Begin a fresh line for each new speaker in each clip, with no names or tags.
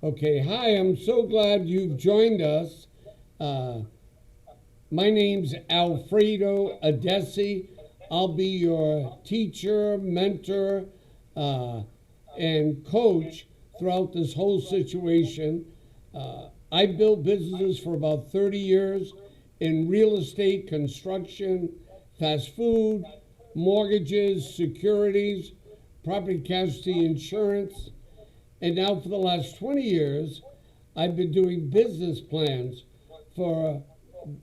Okay, hi, I'm so glad you've joined us. Uh, my name's Alfredo Adesi. I'll be your teacher, mentor, uh, and coach throughout this whole situation. I've built businesses for about 30 years in real estate, construction, fast food, mortgages, securities, property casualty insurance. And now, for the last 20 years, I've been doing business plans for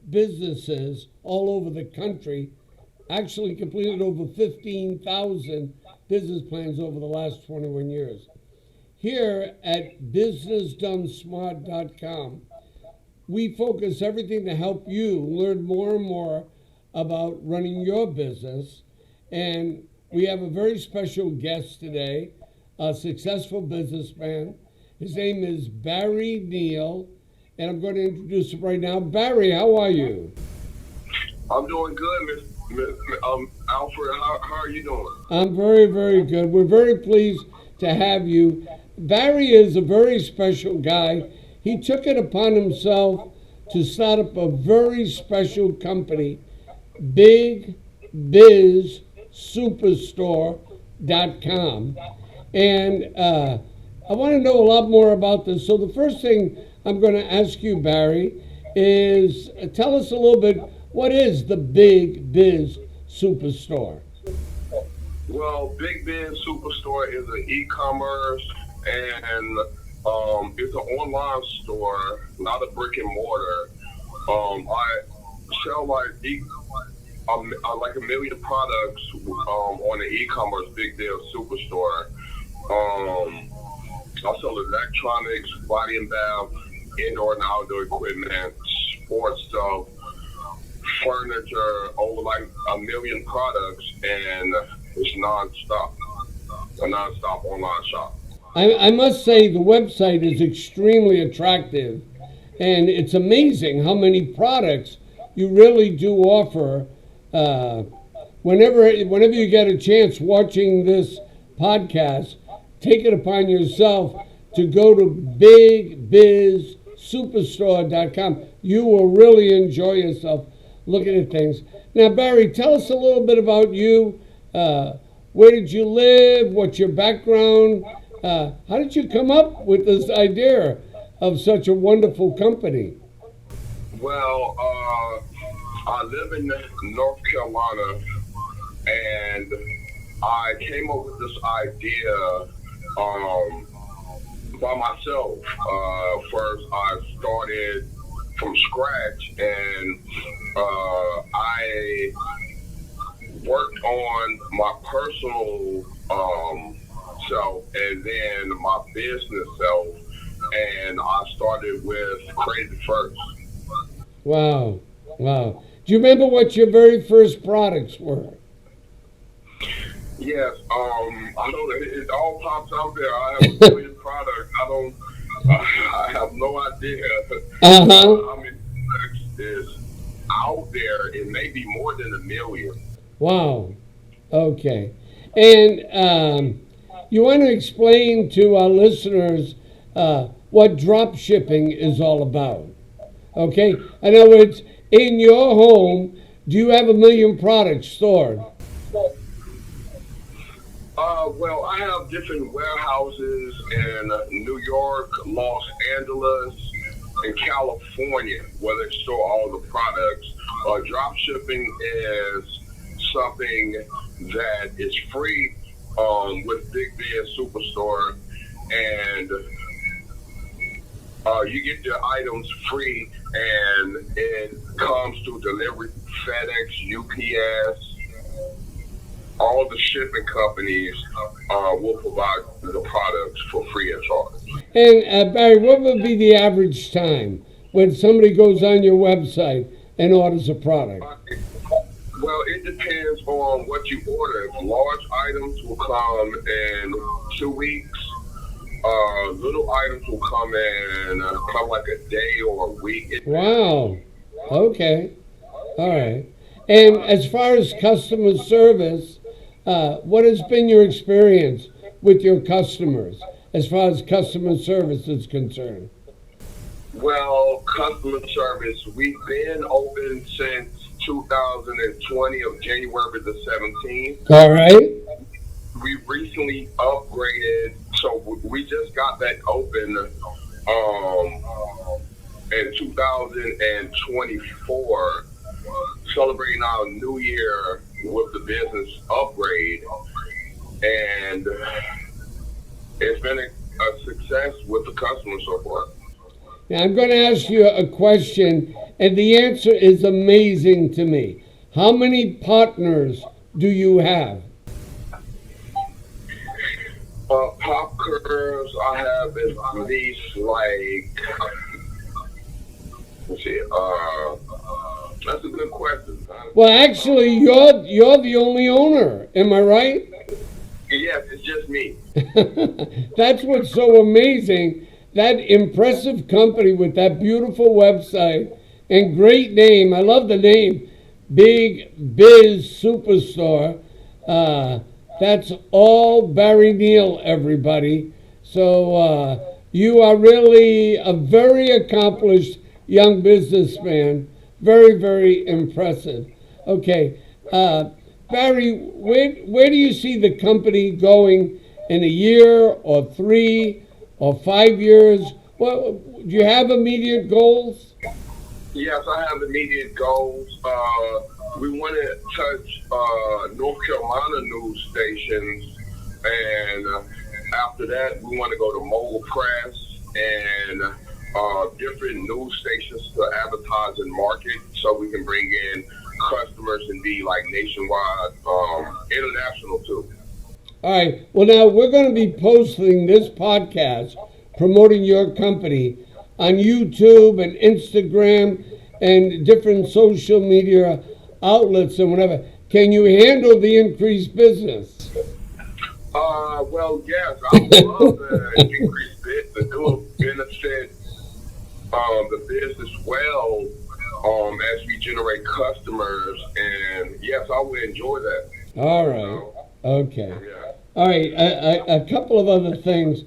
businesses all over the country. Actually, completed over 15,000 business plans over the last 21 years. Here at businessdonesmart.com, we focus everything to help you learn more and more about running your business. And we have a very special guest today, a successful businessman. His name is Barry Neal, and I'm going to introduce him right now. Barry, how are you?
I'm doing good, Alfred. How are you doing?
I'm very, very good. We're very pleased to have you. Barry is a very special guy. He took it upon himself to start up a very special company, Big Biz Superstore.com. And I want to know a lot more about this. So the first thing I'm going to ask you, Barry, is tell us a little bit, what is the Big Biz Superstore?
Well, Big Ben Superstore is an e-commerce and it's an online store, not a brick and mortar. I sell like a million products on the e-commerce Big Ben Superstore. I sell electronics, body and bath, indoor and outdoor equipment, sports stuff, furniture, over like a million products, and it's a non-stop online shop.
I must say the website is extremely attractive, and it's amazing how many products you really do offer. Whenever you get a chance watching this podcast, take it upon yourself to go to bigbizsuperstore.com. You will really enjoy yourself looking at things. Now, Barry, tell us a little bit about you. Where did you live? What's your background? How did you come up with this idea of such a wonderful company?
Well, I live in North Carolina, and I came up with this idea by myself. First, I started from scratch, and I worked on my personal self and then my business self, and I started with Crazy First.
Wow, wow. Do you remember what your very first products were?
Yes, I know that it all pops out there. I have a million products. I have no idea.
Uh-huh.
How many products is out there? It may be more than a million.
Wow. Okay. And you want to explain to our listeners what drop shipping is all about? Okay. In other words, in your home, do you have a million products stored?
Well, I have different warehouses in New York, Los Angeles, and California where they store all the products. Drop shipping is something that is free with Big Ben Superstore, and you get the items free, and it comes through delivery, FedEx, UPS. All the shipping companies will provide the products for free of charge.
And Barry, what would be the average time when somebody goes on your website and orders a product?
Well, it depends on what you order. Large items will come in 2 weeks. Little items will come in probably like a day or a week.
Wow. Okay. All right. And as far as customer service, what has been your experience with your customers? as far as customer service is concerned?
Well, customer service, we've been open since 2020 of January the 17th.
All right.
We recently upgraded, so we just got back open um, in 2024, celebrating our new year with the business upgrade. And it's been a success with the customers so far.
Now, I'm going to ask you a question, and the answer is amazing to me. How many partners do you have?
Pop curves, I have at least like, let's see, that's a good question.
Well, actually, you're the only owner. Am I right?
Yes, it's just me.
That's what's so amazing. That impressive company with that beautiful website and great name. I love the name, Big Biz Superstore. That's all Barry Neal, everybody. So you are really a very accomplished young businessman. Very, very impressive. Okay, Barry, where do you see the company going in a year or 3 or 5 years? Well, do you have immediate goals?
Yes, I have immediate goals. We want to touch North Carolina news stations, and after that, we want to go to mobile press and different news stations to advertise and market, so we can bring in customers and be like nationwide, international too.
All right. Well, now we're going to be posting this podcast promoting your company on YouTube and Instagram and different social media outlets and whatever. Can you handle the increased business?
Well, yes, I would love to increase it, to do benefit the business well as we generate customers, and yes, I would enjoy that.
All right. Okay.
Yeah.
All right. A couple of other things.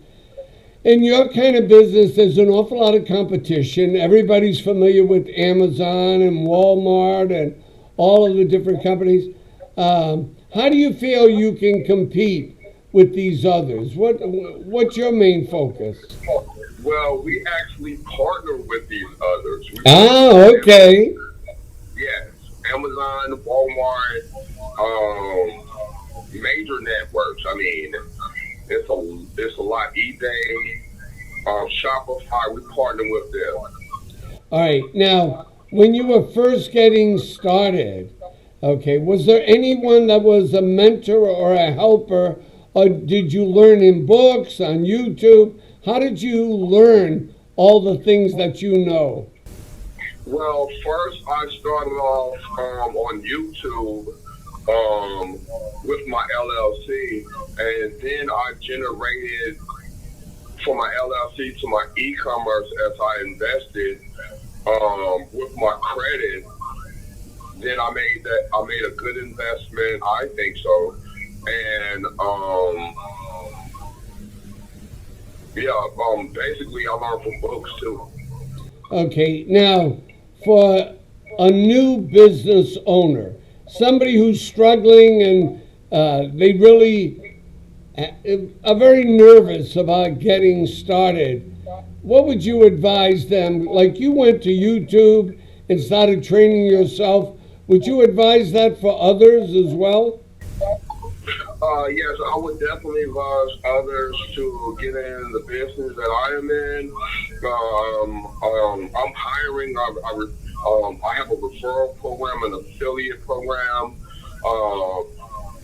In your kind of business, there's an awful lot of competition. Everybody's familiar with Amazon and Walmart and all of the different companies. How do you feel you can compete with these others? What's your main focus?
Well, we actually partner with these others.
Okay.
Yes, Amazon, Walmart, major networks. I mean, it's a lot. eBay, Shopify. We partner with them.
All right. Now, when you were first getting started, okay, was there anyone that was a mentor or a helper, or did you learn in books, on YouTube? How did you learn all the things that you know?
Well, first I started off on YouTube with my LLC, and then I generated for my LLC to my e-commerce as I invested with my credit. Then I made a good investment, I think so, and basically I learned from books too.
Okay, now for a new business owner, somebody who's struggling and they really are very nervous about getting started, what would you advise them? Like, you went to YouTube and started training yourself. Would you advise that for others as well?
Yes, I would definitely advise others to get in the business that I am in. I'm hiring. I have a referral program, an affiliate program,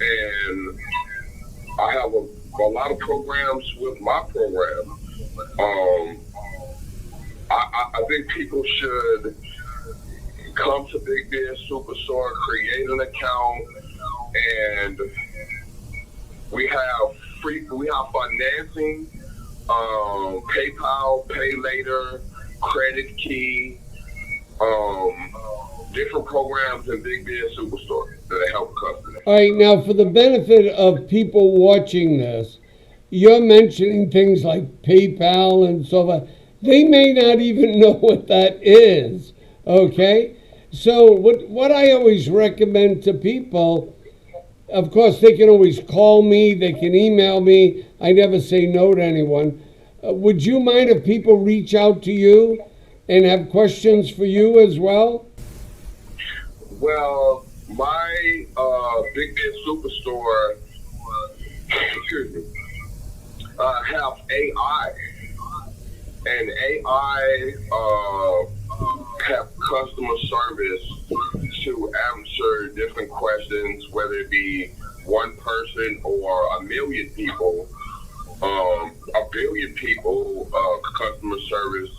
and I have a lot of programs with my program. I think people should come to Big Biz Superstore, create an account, and we have financing, PayPal, Pay Later, Credit Key, different programs in Big Biz Superstore that help customers.
All right, now for the benefit of people watching this, you're mentioning things like PayPal and so forth. They may not even know what that is. Okay? So what I always recommend to people, of course, they can always call me, they can email me. I never say no to anyone. Would you mind if people reach out to you and have questions for you as well?
Well, my Big Ben Superstore, excuse me, have AI, and AI have customer service to answer different questions, whether it be one person or a million people, a billion people, customer service.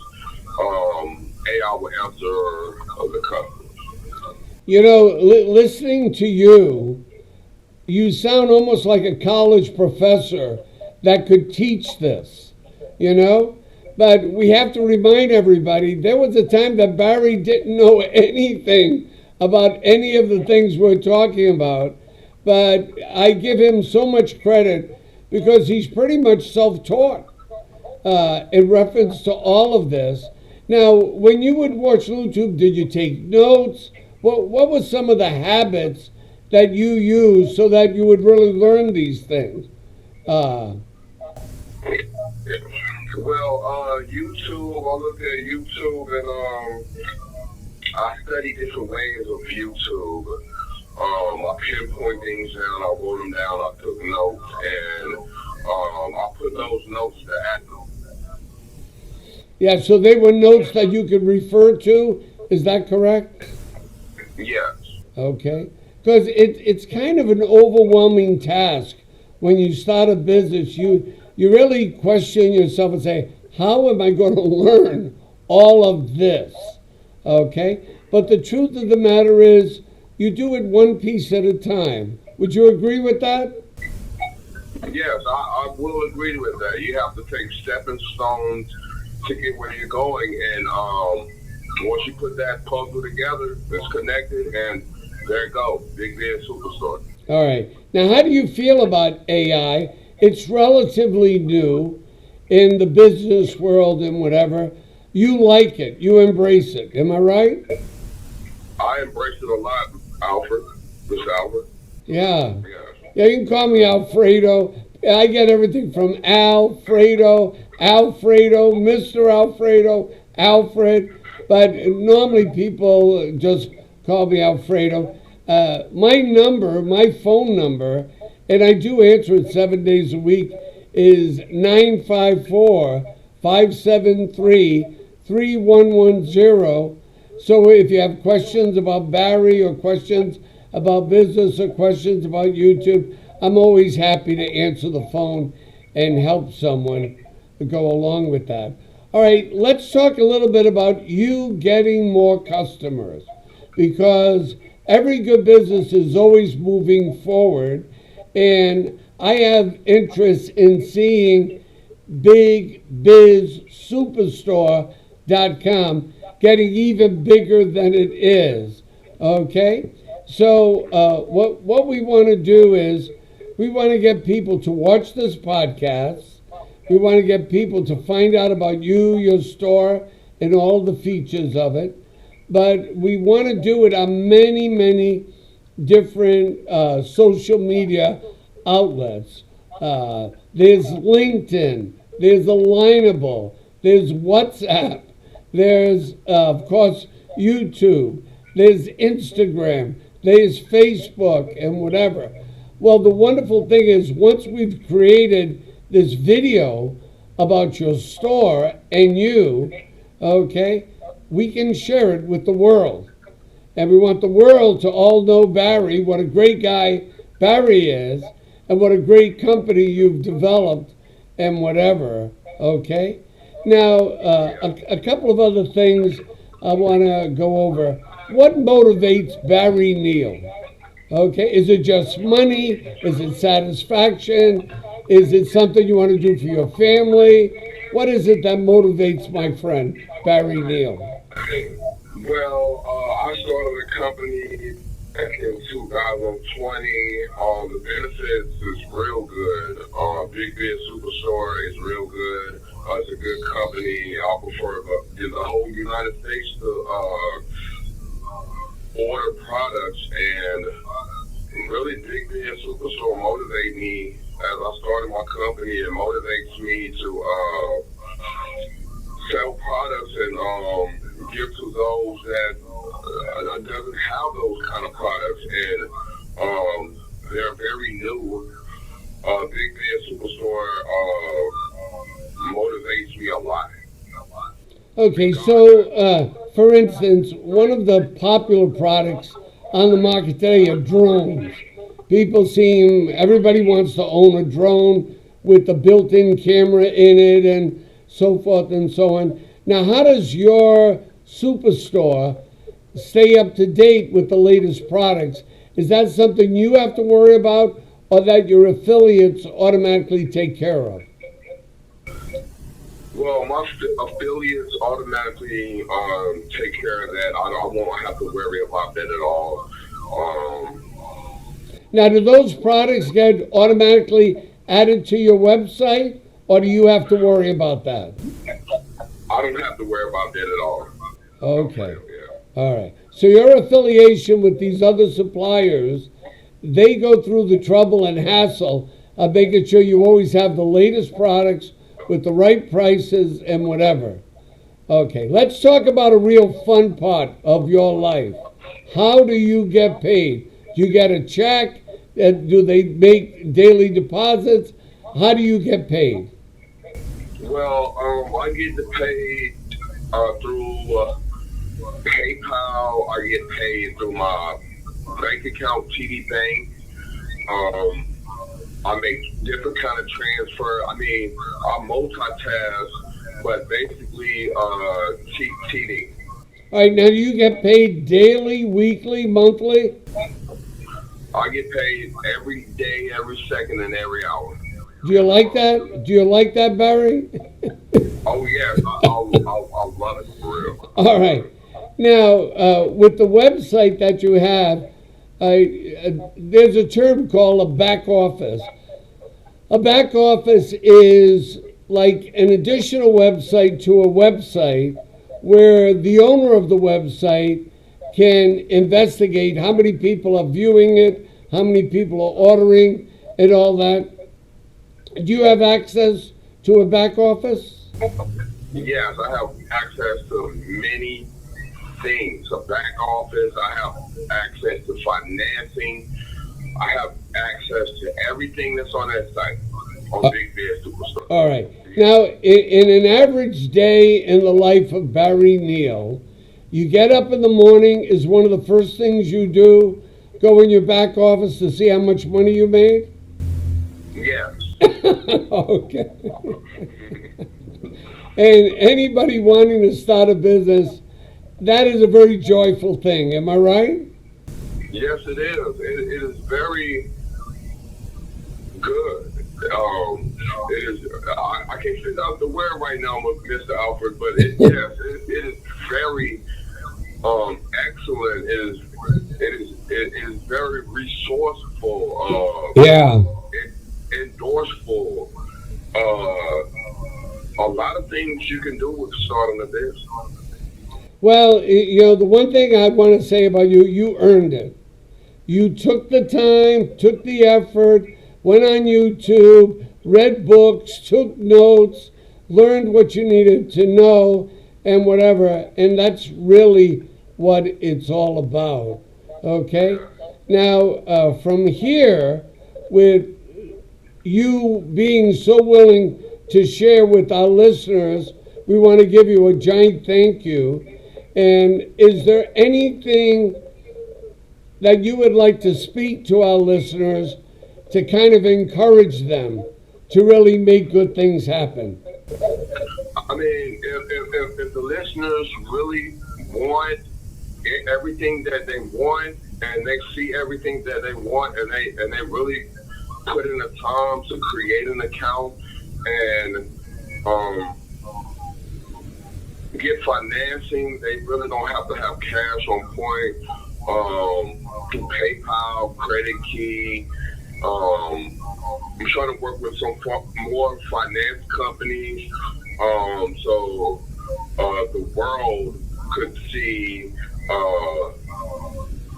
AI will answer the customer.
You know, listening to you, you sound almost like a college professor that could teach this, you know? But we have to remind everybody there was a time that Barry didn't know anything about any of the things we're talking about. But I give him so much credit because he's pretty much self taught in reference to all of this. Now, when you would watch YouTube, did you take notes? What were some of the habits that you used so that you would really learn these things? Uh,
Well, YouTube, I look at YouTube and I study different ways of YouTube. I pinpoint things down, I wrote them down, I took notes, and I put those notes to action.
yeah, so they were notes that you could refer to. Is that correct?
Yes.
Okay. Because it's kind of an overwhelming task when you start a business. You really question yourself and say, how am I going to learn all of this? Okay. But the truth of the matter is, you do it one piece at a time. Would you agree with that?
Yes, I will agree with that. You have to take stepping stones to get where you're going, and once you put that puzzle together, it's connected, and there you go, Big Ben Superstore.
All right. Now, how do you feel about AI? It's relatively new in the business world and whatever. You like it. You embrace it. Am I right?
I embrace it a lot, Alfred, Mr. Albert.
Yeah.
Yes.
Yeah, you can call me Alfredo. I get everything from Alfredo, Mr. Alfredo, Alfred. But normally people just call me Alfredo. My phone number, and I do answer it 7 days a week, is 954-573-3110. So if you have questions about Barry or questions about business or questions about YouTube, I'm always happy to answer the phone and help someone go along with that. All right, let's talk a little bit about you getting more customers, because every good business is always moving forward, and I have interest in seeing BigBizSuperstore.com getting even bigger than it is. Okay? So what we want to do is we want to get people to watch this podcast. We want to get people to find out about you, your store, and all the features of it. But we want to do it on many, many different social media outlets. There's LinkedIn, there's Alignable, there's WhatsApp, there's, of course, YouTube, there's Instagram, there's Facebook, and whatever. Well, the wonderful thing is, once we've created this video about your store and you, okay, we can share it with the world. And we want the world to all know Barry, what a great guy Barry is, and what a great company you've developed, and whatever, okay? Now, a couple of other things I want to go over. What motivates Barry Neal? Okay, is it just money? Is it satisfaction? Is it something you want to do for your family? What is it that motivates my friend, Barry Neal?
Well, I started a company in 2020. The benefits is real good. Big Beard Superstore is real good. It's a good company. I prefer in the whole United States to order products, and really Big Beard Superstore motivate me as I started my company. It motivates me to sell products and give to those that doesn't have those kind of products, and they're very new. Big Bear Superstore motivates me a lot.
Okay, so for instance, one of the popular products on the market today are drones. People seem, everybody wants to own a drone with the built-in camera in it and so forth and so on. Now, how does your superstore stay up to date with the latest products? Is that something you have to worry about, or that your affiliates automatically take care of?
Well, my affiliates automatically take care of that. I won't have to worry about that at all.
Now, do those products get automatically added to your website, or do you have to worry about that?
I don't have to worry about that at all.
Okay. All right. So your affiliation with these other suppliers, they go through the trouble and hassle of making sure you always have the latest products with the right prices and whatever. Okay, let's talk about a real fun part of your life. How do you get paid? Do you get a check? Do they make daily deposits? How do you get paid?
Well, I get paid through PayPal. I get paid through my bank account, TD Bank. I make different kind of transfer. I mean, I multitask, but basically TD.
All right, now do you get paid daily, weekly, monthly?
I get paid every day, every second, and every hour.
Do you like that? Do you like that, Barry?
Oh, yes. I love it, for real.
All right. Now, with the website that you have, there's a term called a back office. A back office is like an additional website to a website where the owner of the website can investigate how many people are viewing it, how many people are ordering, and all that. Do you have access to a back office?
Yes, I have access to many things. A back office, I have access to financing, I have access to everything that's on that site on Big Bear Superstore.
All right. Now, in an average day in the life of Barry Neal, you get up in the morning, is one of the first things you do go in your back office to see how much money you made?
Yes.
Okay. And anybody wanting to start a business, that is a very joyful thing. Am I right?
Yes, it is. It is very good. It is. I can't figure out the word right now, Mr. Alfred, but yes, it is very excellent. It is very resourceful.
Yeah.
Endorseful. A lot of things you can do with starting a business.
Well, the one thing I want to say about you, you earned it. You took the time, took the effort, went on YouTube, read books, took notes, learned what you needed to know, and whatever. And that's really what it's all about. Okay? Now, from here, with you being so willing to share with our listeners, we want to give you a giant thank you. And is there anything that you would like to speak to our listeners to kind of encourage them to really make good things happen?
I mean, if the listeners really want everything that they want, and they see everything that they want, and they really put in the time to create an account and get financing, they really don't have to have cash on point. through PayPal, Credit Key. I'm trying to work with some more finance companies, so the world could see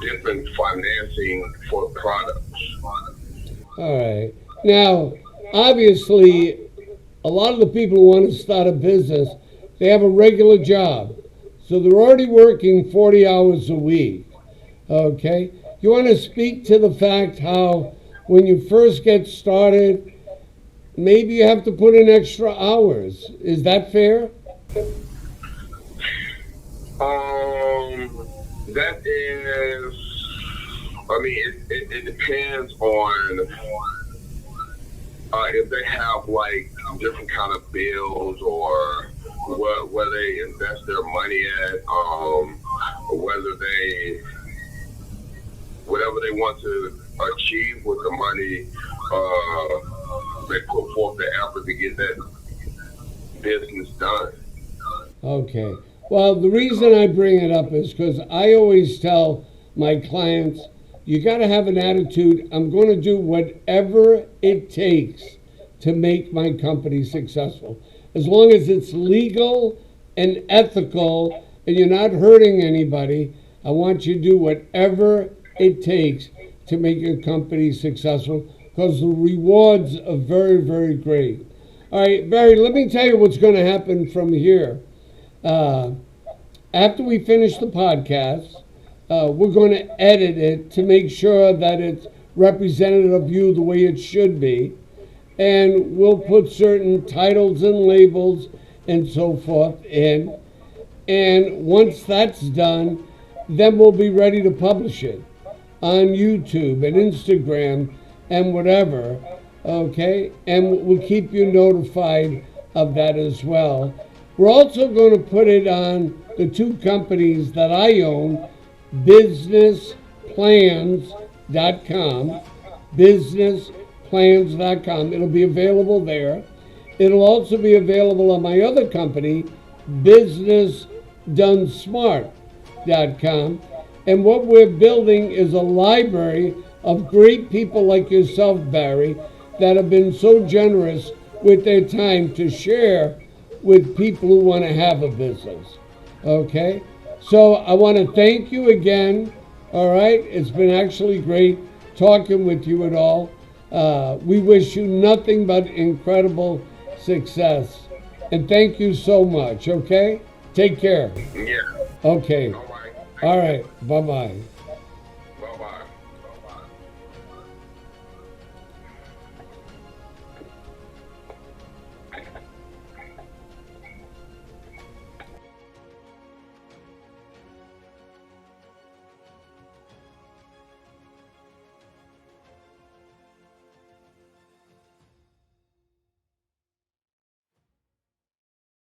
different financing for products.
All right. Now, obviously, a lot of the people who want to start a business, they have a regular job. So they're already working 40 hours a week. Okay? You want to speak to the fact how when you first get started, maybe you have to put in extra hours. Is that fair?
That is, I mean, it depends on if they have like different kind of bills or where they invest their money at, whether they whatever they want to achieve with the money, they put forth the effort to get that business done.
Okay. Well, the reason I bring it up is because I always tell my clients, you got to have an attitude. I'm going to do whatever it takes to make my company successful. As long as it's legal and ethical and you're not hurting anybody, I want you to do whatever it takes to make your company successful because the rewards are very, very great. All right, Barry, let me tell you what's going to happen from here. Uh, After we finish the podcast, we're going to edit it to make sure that it's representative of you the way it should be. And we'll put certain titles and labels and so forth in. And once that's done, then we'll be ready to publish it on YouTube and Instagram and whatever. Okay? And we'll keep you notified of that as well. We're also going to put it on the two companies that I own, businessplans.com, businessplans.com. It'll be available there. It'll also be available on my other company, businessdonesmart.com. And what we're building is a library of great people like yourself, Barry, that have been so generous with their time to share with people who want to have a business. Okay? So I want to thank you again. All right? It's been actually great talking with you at all. We wish you nothing but incredible success. And thank you so much. Okay? Take care.
Yeah.
Okay.
All right.
All right. Bye-bye.